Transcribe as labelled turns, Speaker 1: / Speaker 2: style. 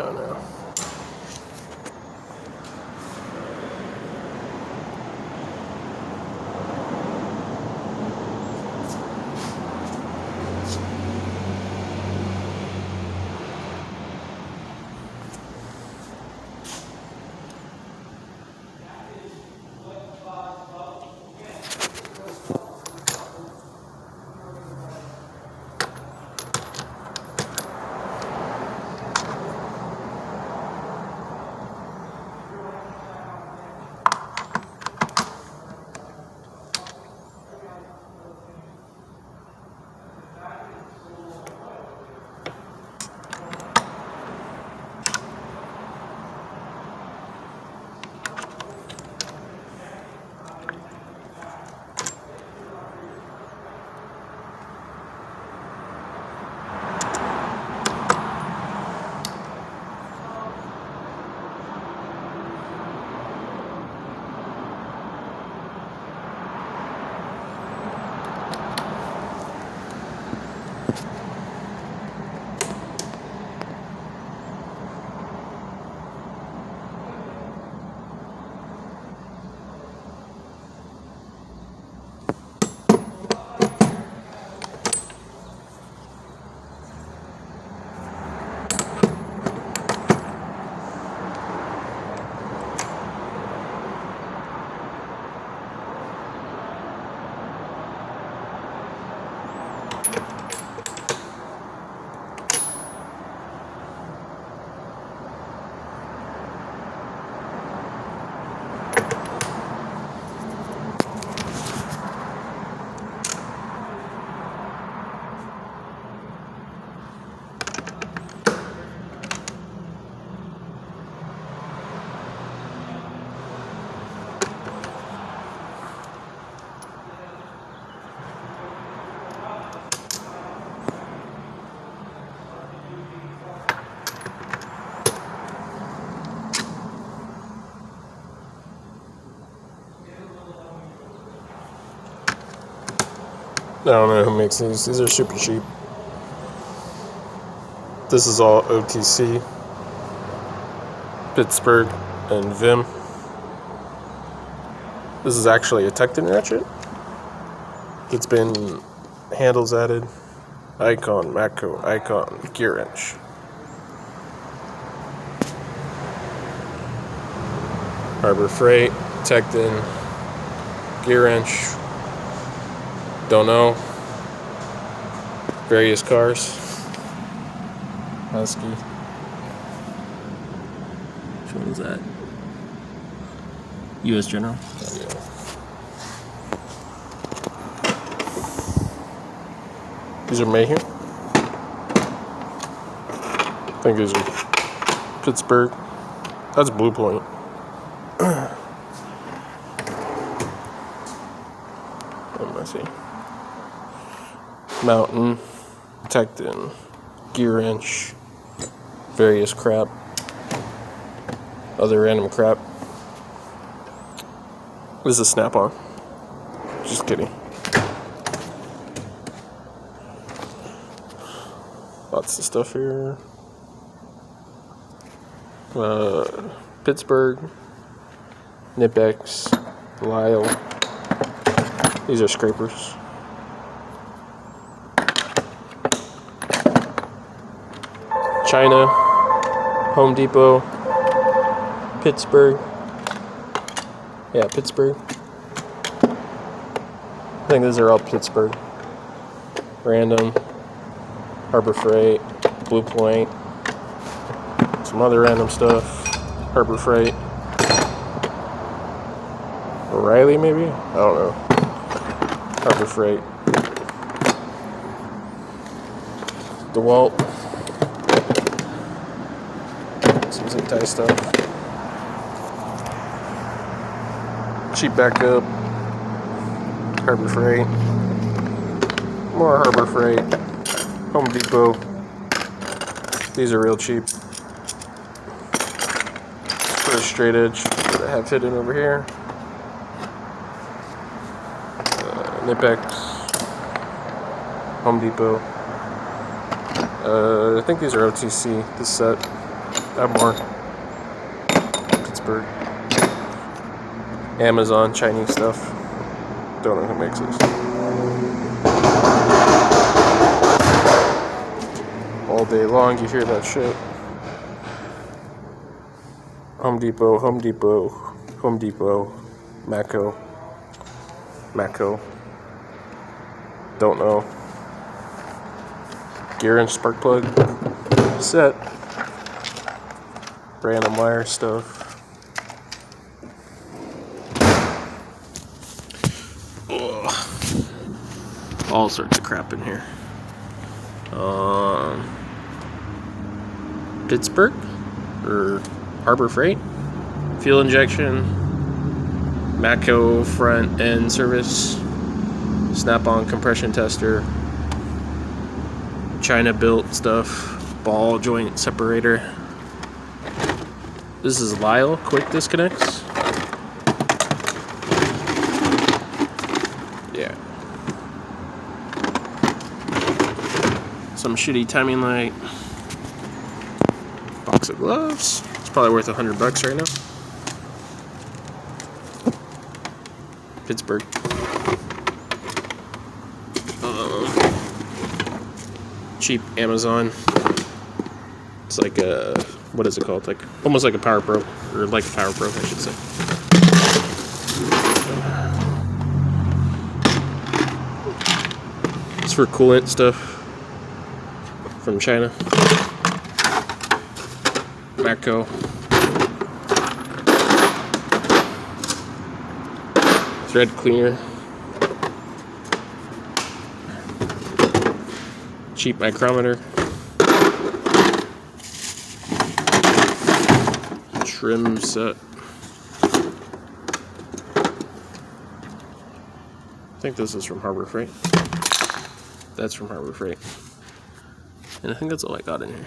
Speaker 1: don't know. I don't know who makes these. These are super cheap. This is all OTC. Pittsburgh and Vim. This is actually a Tekton ratchet. It's been handles added. Icon, Matco, Icon, gear wrench. Harbor Freight, Tekton, gear wrench. Don't know. Various cars. Husky.
Speaker 2: Which one is that? U.S. General.
Speaker 1: Oh, yeah. These are Mayhem. I think these are Pittsburgh. That's Blue Point. What am I seeing? Mountain, Tekton, gear wrench, various crap, other random crap. This is a Snap-on. Just kidding. Lots of stuff here. Pittsburgh, Nipex, Lyle. These are scrapers. China, Home Depot, Pittsburgh. Yeah, Pittsburgh. I think these are all Pittsburgh. Random, Harbor Freight, Blue Point, some other random stuff. Harbor Freight. O'Reilly, maybe? I don't know. Harbor Freight. DeWalt. Some zip tie stuff. Cheap backup. Harbor Freight. More Harbor Freight. Home Depot. These are real cheap. For a straight edge that I have hidden over here. Nipex. Home Depot. I think these are OTC, this set. Got more. Pittsburgh. Amazon, Chinese stuff. Don't know who makes this. All day long you hear that shit. Home Depot, Home Depot, Home Depot, Matco. Don't know. Gear and spark plug set. Random wire stuff. Ugh. All sorts of crap in here. Pittsburgh or Harbor Freight, fuel injection, Matco front end service, snap-on compression tester, China built stuff, ball joint separator. This is Lyle quick disconnects. Yeah. Some shitty timing light. Box of gloves. It's probably worth $100 right now. Pittsburgh. Cheap Amazon. It's like a, what is it called? Like almost like a Power Pro, or like a Power Pro, I should say. It's for coolant stuff from China. Matco. Thread cleaner. Cheap micrometer. Trim set. I think this is from Harbor Freight. That's from Harbor Freight. And I think that's all I got in here.